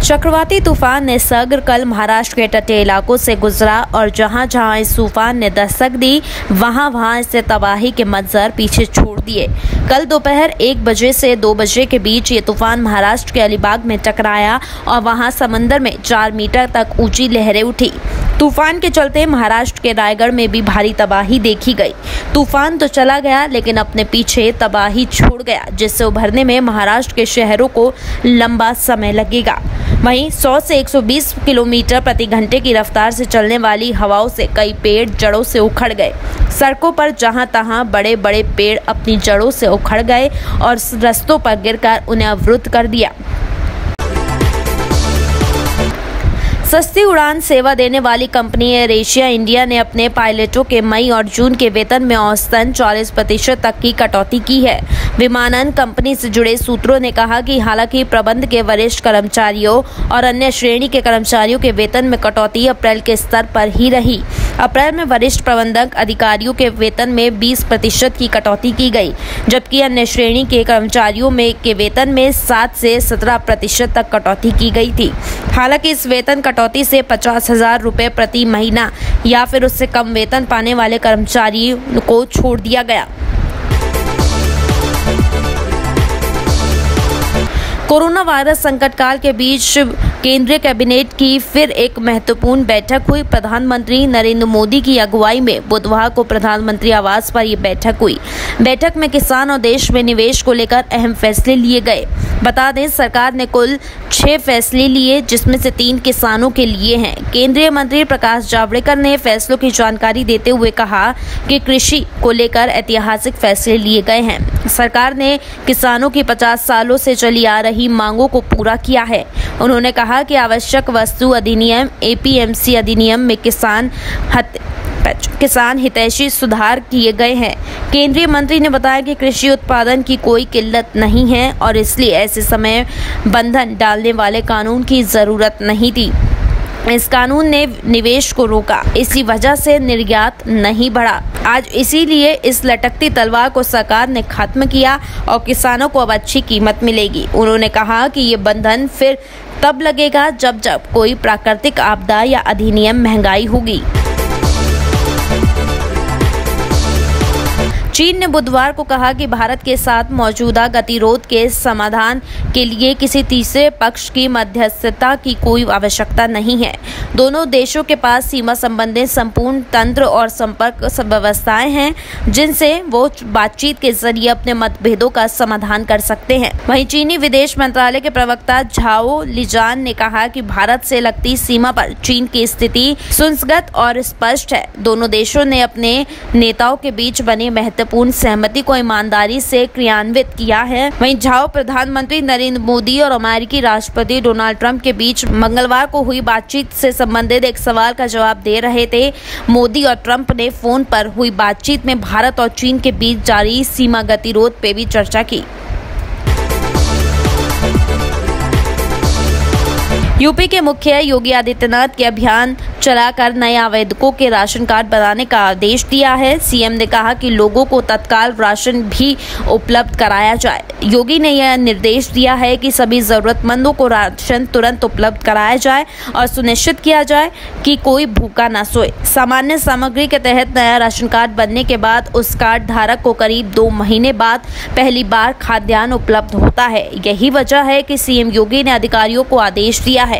चक्रवाती तूफान निसर्ग कल महाराष्ट्र के तटीय इलाकों से गुजरा और जहां जहां इस तूफान ने दस्तक दी वहां इससे तबाही के मंजर पीछे छोड़ दिए। कल दोपहर 1 बजे से 2 बजे के बीच ये तूफान महाराष्ट्र के अलीबाग में टकराया और वहां समंदर में 4 मीटर तक ऊंची लहरें उठी। तूफान के चलते महाराष्ट्र के रायगढ़ में भी भारी तबाही देखी गई। तूफान तो चला गया लेकिन अपने पीछे तबाही छोड़ गया, जिससे उभरने में महाराष्ट्र के शहरों को लंबा समय लगेगा। वहीं 100 से 120 किलोमीटर प्रति घंटे की रफ्तार से चलने वाली हवाओं से कई पेड़ जड़ों से उखड़ गए। सड़कों पर जहां तहां बड़े बड़े पेड़ अपनी जड़ों से उखड़ गए और रास्तों पर गिरकर उन्हें अवरुद्ध कर दिया। सस्ती उड़ान सेवा देने वाली कंपनी एयर एशिया इंडिया ने अपने पायलटों के मई और जून के वेतन में औसतन 40% तक की कटौती की है। विमानन कंपनी से जुड़े सूत्रों ने कहा कि हालांकि प्रबंध के वरिष्ठ कर्मचारियों और अन्य श्रेणी के कर्मचारियों के वेतन में कटौती अप्रैल के स्तर पर ही रही। अप्रैल में वरिष्ठ प्रबंधक अधिकारियों के वेतन में 20% की कटौती की गई, जबकि अन्य श्रेणी के कर्मचारियों के वेतन में 7 से 17% तक कटौती की गई थी। हालांकि इस वेतन कटौती से 50,000 रुपये प्रति महीना या फिर उससे कम वेतन पाने वाले कर्मचारियों को छोड़ दिया गया। कोरोना वायरस संकट काल के बीच केंद्रीय कैबिनेट की फिर एक महत्वपूर्ण बैठक हुई। प्रधानमंत्री नरेंद्र मोदी की अगुवाई में बुधवार को प्रधानमंत्री आवास पर यह बैठक हुई। बैठक में किसान और देश में निवेश को लेकर अहम फैसले लिए गए। बता दें, सरकार ने कुल 6 फैसले लिए, जिसमें से 3 किसानों के लिए हैं। केंद्रीय मंत्री प्रकाश जावड़ेकर ने फैसलों की जानकारी देते हुए कहा कि कृषि को लेकर ऐतिहासिक फैसले लिए गए हैं। सरकार ने किसानों की 50 सालों से चली आ रही मांगों को पूरा किया है। उन्होंने कहा कि आवश्यक वस्तु अधिनियम APMC अधिनियम में किसान हितैषी सुधार किए गए हैं। केंद्रीय मंत्री ने बताया कि कृषि उत्पादन की कोई किल्लत नहीं है और इसलिए ऐसे समय बंधन डालने वाले कानून की जरूरत नहीं थी। इस कानून ने निवेश को रोका, इसी वजह से निर्यात नहीं बढ़ा। आज इसीलिए इस लटकती तलवार को सरकार ने खत्म किया और किसानों को अब अच्छी कीमत मिलेगी। उन्होंने कहा कि ये बंधन फिर तब लगेगा जब कोई प्राकृतिक आपदा या अधिनियम महंगाई होगी। चीन ने बुधवार को कहा कि भारत के साथ मौजूदा गतिरोध के समाधान के लिए किसी तीसरे पक्ष की मध्यस्थता की कोई आवश्यकता नहीं है। दोनों देशों के पास सीमा संबंधी संपूर्ण तंत्र और संपर्क व्यवस्थाएं हैं, जिनसे वो बातचीत के जरिए अपने मतभेदों का समाधान कर सकते हैं। वहीं चीनी विदेश मंत्रालय के प्रवक्ता झाओ लिजान ने कहा कि भारत से लगती सीमा पर चीन की स्थिति सुसंगत और स्पष्ट है। दोनों देशों ने अपने नेताओं के बीच बने महत्वपूर्ण सहमति को ईमानदारी से क्रियान्वित किया है। वहीं झाओ प्रधानमंत्री नरेंद्र मोदी और अमेरिकी राष्ट्रपति डोनाल्ड ट्रंप के बीच मंगलवार को हुई बातचीत से संबंधित एक सवाल का जवाब दे रहे थे। मोदी और ट्रंप ने फोन पर हुई बातचीत में भारत और चीन के बीच जारी सीमा गतिरोध पे भी चर्चा की। यूपी के मुख्य योगी आदित्यनाथ के अभियान चलाकर नए आवेदकों के राशन कार्ड बनाने का आदेश दिया है। सीएम ने कहा कि लोगों को तत्काल राशन भी उपलब्ध कराया जाए। योगी ने यह निर्देश दिया है कि सभी जरूरतमंदों को राशन तुरंत उपलब्ध कराया जाए और सुनिश्चित किया जाए कि कोई भूखा न सोए। सामान्य सामग्री के तहत नया राशन कार्ड बनने के बाद उस कार्ड धारक को करीब 2 महीने बाद पहली बार खाद्यान्न उपलब्ध होता है। यही वजह है कि सीएम योगी ने अधिकारियों को आदेश दिया है।